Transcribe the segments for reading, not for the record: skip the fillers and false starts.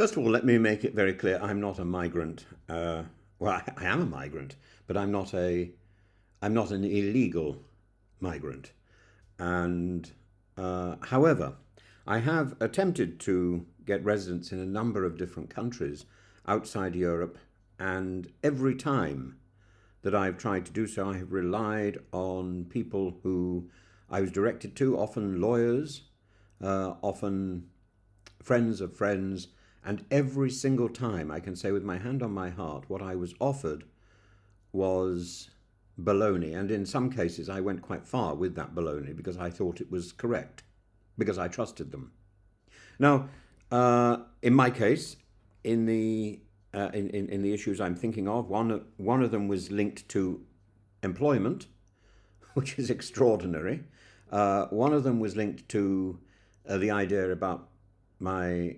First of all, let me make it very clear: I'm not a migrant. I am a migrant, but I'm not an illegal migrant. And however, I have attempted to get residence in a number of different countries outside Europe, and every time that I've tried to do so, I have relied on people who I was directed to, often lawyers, often friends of friends, and every single time I can say with my hand on my heart what I was offered was baloney. And in some cases, I went quite far with that baloney because I thought it was correct, because I trusted them. Now, in my case, in the issues I'm thinking of, one of them was linked to employment, which is extraordinary. One of them was linked to the idea about my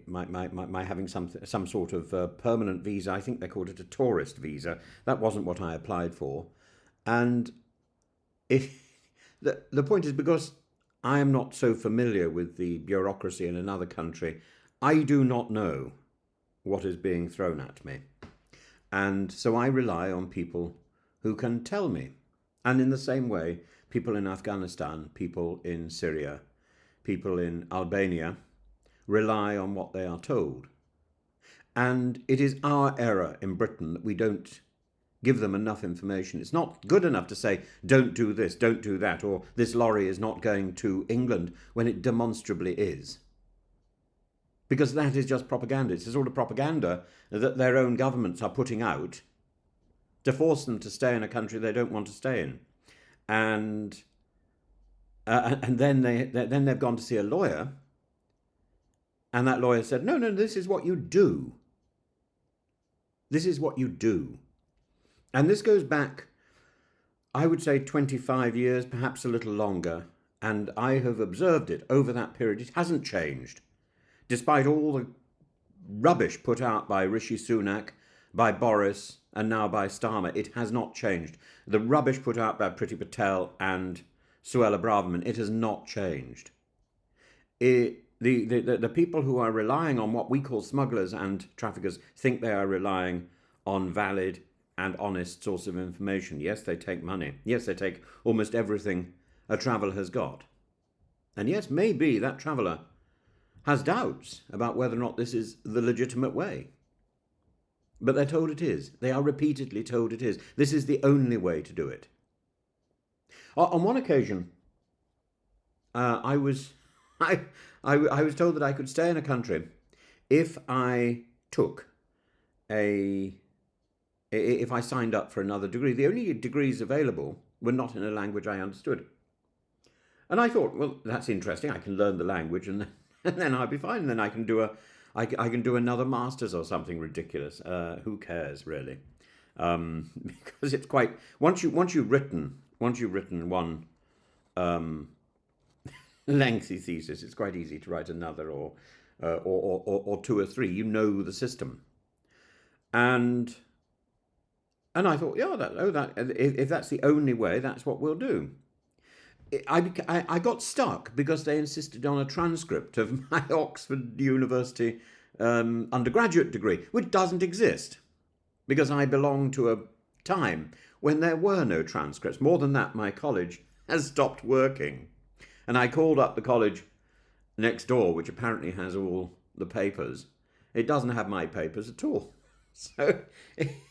having some sort of permanent visa. I think they called it a tourist visa. That wasn't what I applied for, and if the point is, because I am not so familiar with the bureaucracy in another country, I do not know what is being thrown at me, and so I rely on people who can tell me. And in the same way, people in Afghanistan, people in Syria, people in Albania rely on what they are told. And it is our error in Britain that we don't give them enough information. It's not good enough to say, don't do this, don't do that, or this lorry is not going to England, when it demonstrably is. Because that is just propaganda. It's the sort of propaganda that their own governments are putting out to force them to stay in a country they don't want to stay in. And then they've gone to see a lawyer, and that lawyer said, no, this is what you do. This is what you do. And this goes back, I would say, 25 years, perhaps a little longer. And I have observed it over that period. It hasn't changed. Despite all the rubbish put out by Rishi Sunak, by Boris, and now by Starmer, it has not changed. The rubbish put out by Priti Patel and Suella Braverman, it has not changed. The people who are relying on what we call smugglers and traffickers think they are relying on valid and honest source of information. Yes, they take money. Yes, they take almost everything a traveller has got. And yes, maybe that traveller has doubts about whether or not this is the legitimate way. But they're told it is. They are repeatedly told it is. This is the only way to do it. On one occasion, I was told that I could stay in a country if I signed up for another degree. The only degrees available were not in a language I understood. And I thought, well, that's interesting. I can learn the language, and then I'll be fine. And then I can do another master's or something ridiculous. Who cares, really? Because it's quite, once you've written one lengthy thesis, it's quite easy to write another, or two or three. You know the system, and I thought, yeah, if that's the only way, that's what we'll do. I got stuck because they insisted on a transcript of my Oxford University undergraduate degree, which doesn't exist, because I belong to a time when there were no transcripts. More than that, my college has stopped working. And I called up the college next door, which apparently has all the papers. It doesn't have my papers at all. So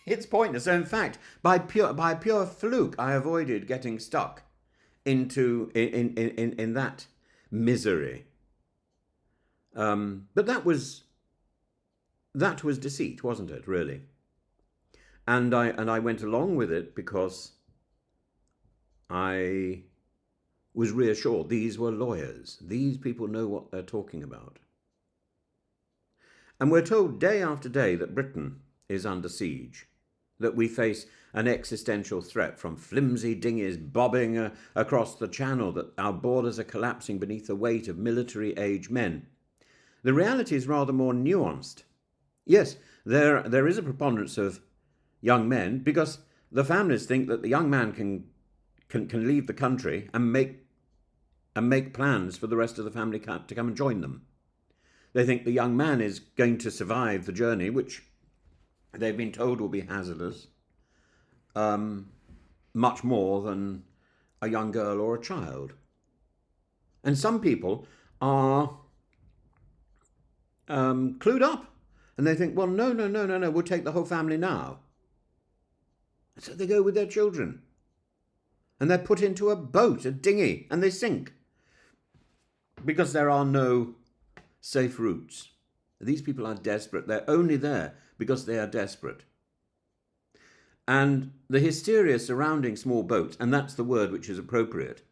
it's pointless. So in fact, by pure fluke, I avoided getting stuck into that misery. But that was deceit, wasn't it, really? And I went along with it because I was reassured these were lawyers. These people know what they're talking about. And we're told day after day that Britain is under siege, that we face an existential threat from flimsy dinghies bobbing across the channel, that our borders are collapsing beneath the weight of military-age men. The reality is rather more nuanced. Yes, there is a preponderance of young men, because the families think that the young man can leave the country and make plans for the rest of the family to come and join them. They think the young man is going to survive the journey, which they've been told will be hazardous, much more than a young girl or a child. And some people are clued up, and they think, well, no, we'll take the whole family now. So they go with their children, and they're put into a boat, a dinghy, and they sink because there are no safe routes. These people are desperate. They're only there because they are desperate. And the hysteria surrounding small boats, and that's the word which is appropriate,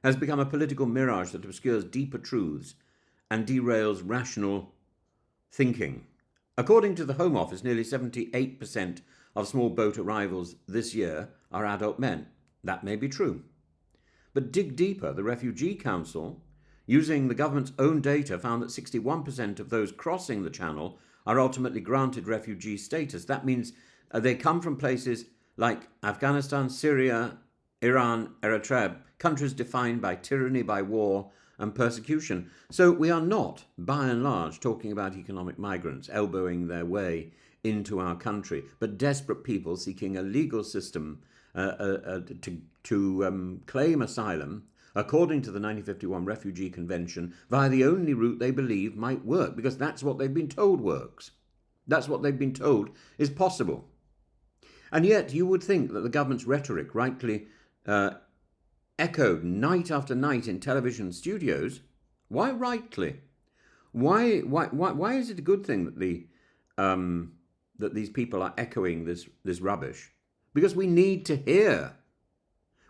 has become a political mirage that obscures deeper truths and derails rational thinking. According to the Home Office, nearly 78% of small boat arrivals this year are adult men. That may be true. But dig deeper. The Refugee Council, using the government's own data, found that 61% of those crossing the Channel are ultimately granted refugee status. That means they come from places like Afghanistan, Syria, Iran, Eritrea, countries defined by tyranny, by war, and persecution. So we are not, by and large, talking about economic migrants elbowing their way into our country, but desperate people seeking a legal system to claim asylum according to the 1951 Refugee Convention via the only route they believe might work, because that's what they've been told works. That's what they've been told is possible. And yet you would think that the government's rhetoric, rightly echoed night after night in television studios, why rightly? Why is it a good thing that that these people are echoing this rubbish? Because we need to hear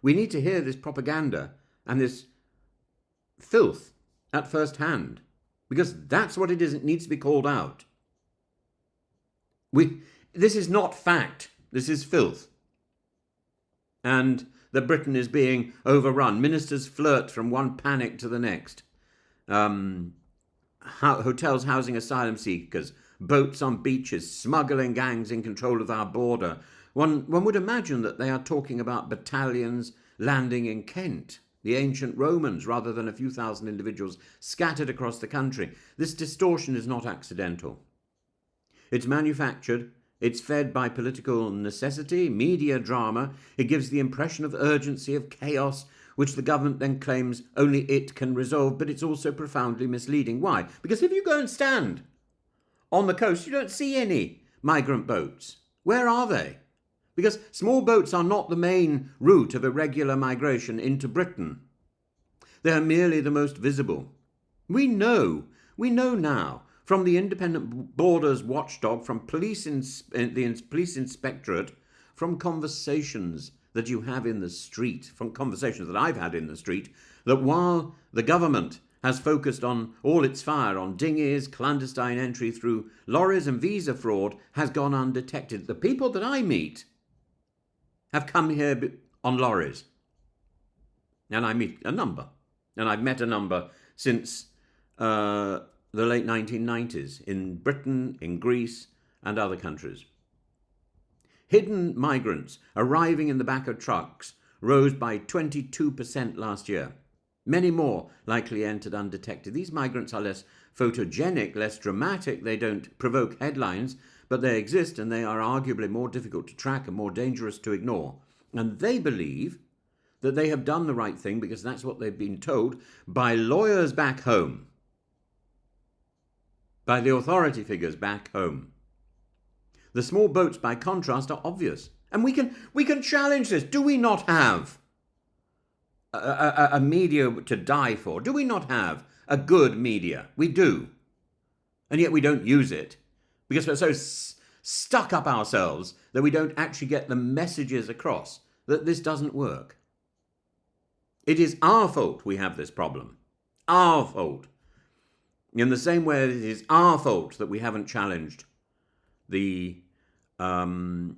this propaganda and this filth at first hand, because that's what it is. It needs to be called out. This is not fact. This is filth. And that Britain is being overrun. Ministers flirt from one panic to the next. Hotels housing asylum seekers, boats on beaches, smuggling gangs in control of our border. One would imagine that they are talking about battalions landing in Kent, the ancient Romans, rather than a few thousand individuals scattered across the country. This distortion is not accidental. It's manufactured. It's fed by political necessity, media drama. It gives the impression of urgency, of chaos, which the government then claims only it can resolve, but it's also profoundly misleading. Why? Because if you go and stand on the coast, you don't see any migrant boats. Where are they? Because small boats are not the main route of irregular migration into Britain. They are merely the most visible. We know now, from the independent borders watchdog, from the police inspectorate, from conversations that you have in the street, from conversations that I've had in the street, that while the government has focused on all its fire on dinghies, clandestine entry through lorries and visa fraud has gone undetected. The people that I meet have come here on lorries. And I meet a number. And I've met a number since the late 1990s in Britain, in Greece, and other countries. Hidden migrants arriving in the back of trucks rose by 22% last year. Many more likely entered undetected. These migrants are less photogenic, less dramatic. They don't provoke headlines, but they exist, and they are arguably more difficult to track and more dangerous to ignore. And they believe that they have done the right thing because that's what they've been told by lawyers back home, by the authority figures back home. The small boats, by contrast, are obvious. And we can challenge this. Do we not have a media to die for? Do we not have a good media? We do. And yet we don't use it because we're so stuck up ourselves that we don't actually get the messages across that this doesn't work. It is our fault we have this problem. Our fault. In the same way it is our fault that we haven't challenged the growing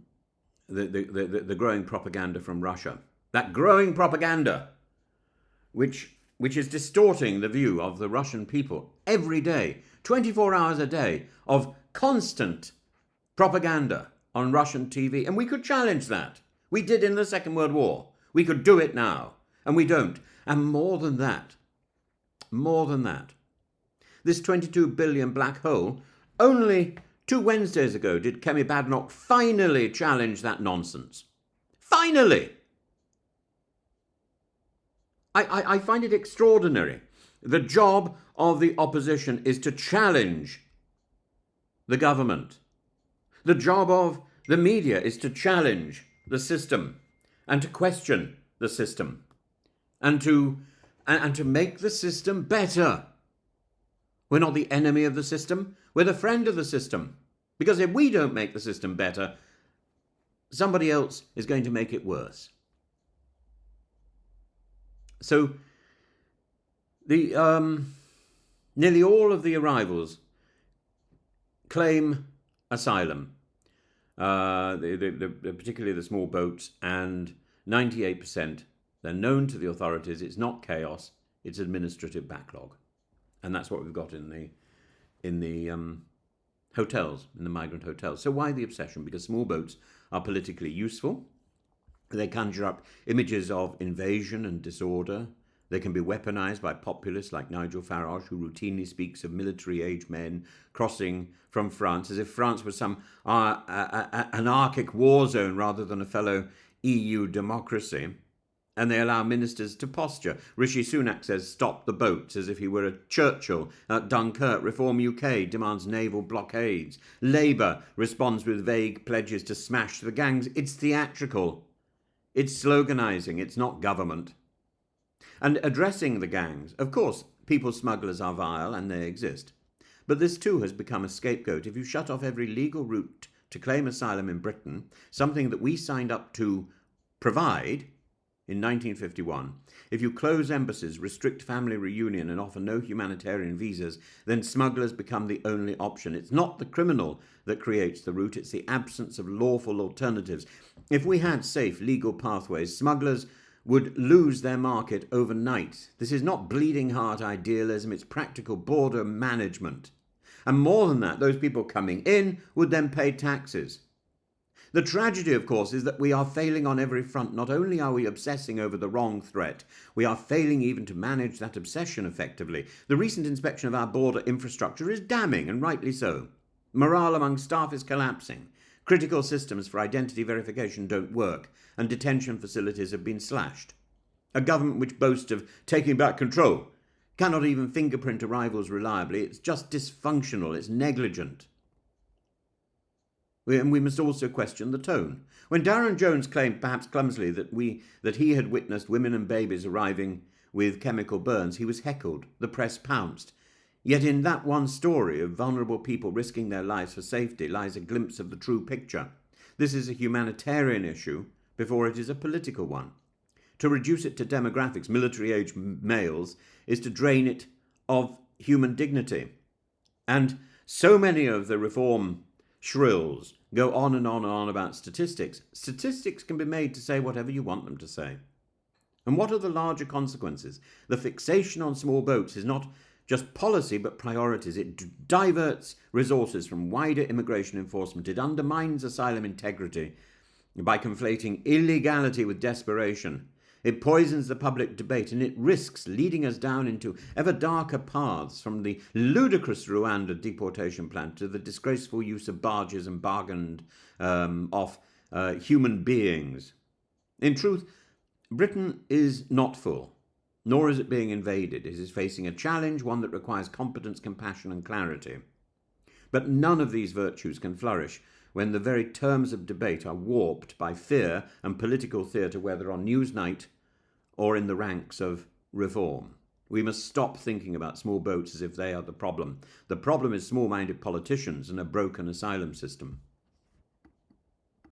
propaganda from Russia. That growing propaganda, which is distorting the view of the Russian people every day, 24 hours a day, of constant propaganda on Russian TV. And we could challenge that. We did in the Second World War. We could do it now. And we don't. And more than that, This 22 billion black hole, only 2 Wednesdays ago did Kemi Badenoch finally challenge that nonsense. Finally! I find it extraordinary. The job of the opposition is to challenge the government. The job of the media is to challenge the system and to question the system and to make the system better. We're not the enemy of the system. We're the friend of the system. Because if we don't make the system better, somebody else is going to make it worse. So the nearly all of the arrivals claim asylum, particularly the small boats, and 98%, they're known to the authorities. It's not chaos, it's administrative backlog. And that's what we've got in the hotels, in the migrant hotels. So why the obsession? Because small boats are politically useful. They conjure up images of invasion and disorder. They can be weaponized by populists like Nigel Farage, who routinely speaks of military-age men crossing from France, as if France was some anarchic war zone rather than a fellow EU democracy. And they allow ministers to posture. Rishi Sunak says, stop the boats, as if he were a Churchill. Dunkirk, Reform UK demands naval blockades. Labour responds with vague pledges to smash the gangs. It's theatrical. It's sloganising. It's not government. And addressing the gangs, of course, people smugglers are vile and they exist. But this too has become a scapegoat. If you shut off every legal route to claim asylum in Britain, something that we signed up to provide in 1951, if you close embassies, restrict family reunion and offer no humanitarian visas, then smugglers become the only option. It's not the criminal that creates the route, it's the absence of lawful alternatives. If we had safe legal pathways, smugglers would lose their market overnight. This is not bleeding heart idealism, it's practical border management. And more than that, those people coming in would then pay taxes. The tragedy, of course, is that we are failing on every front. Not only are we obsessing over the wrong threat, we are failing even to manage that obsession effectively. The recent inspection of our border infrastructure is damning, and rightly so. Morale among staff is collapsing. Critical systems for identity verification don't work, and detention facilities have been slashed. A government which boasts of taking back control cannot even fingerprint arrivals reliably. It's just dysfunctional, it's negligent. And we must also question the tone. When Darren Jones claimed, perhaps clumsily, that he had witnessed women and babies arriving with chemical burns, he was heckled. The press pounced. Yet in that one story of vulnerable people risking their lives for safety lies a glimpse of the true picture. This is a humanitarian issue before it is a political one. To reduce it to demographics, military-age males, is to drain it of human dignity. And so many of the reform shrills go on and on and on about statistics. Statistics can be made to say whatever you want them to say. And what are the larger consequences? The fixation on small boats is not just policy but priorities. It diverts resources from wider immigration enforcement. It undermines asylum integrity by conflating illegality with desperation. It poisons the public debate, and it risks leading us down into ever darker paths, from the ludicrous Rwanda deportation plan to the disgraceful use of barges and bargained off human beings. In truth, Britain is not full, nor is it being invaded. It is facing a challenge, one that requires competence, compassion and clarity. But none of these virtues can flourish when the very terms of debate are warped by fear and political theatre, whether on Newsnight or in the ranks of reform. We must stop thinking about small boats as if they are the problem. The problem is small-minded politicians and a broken asylum system.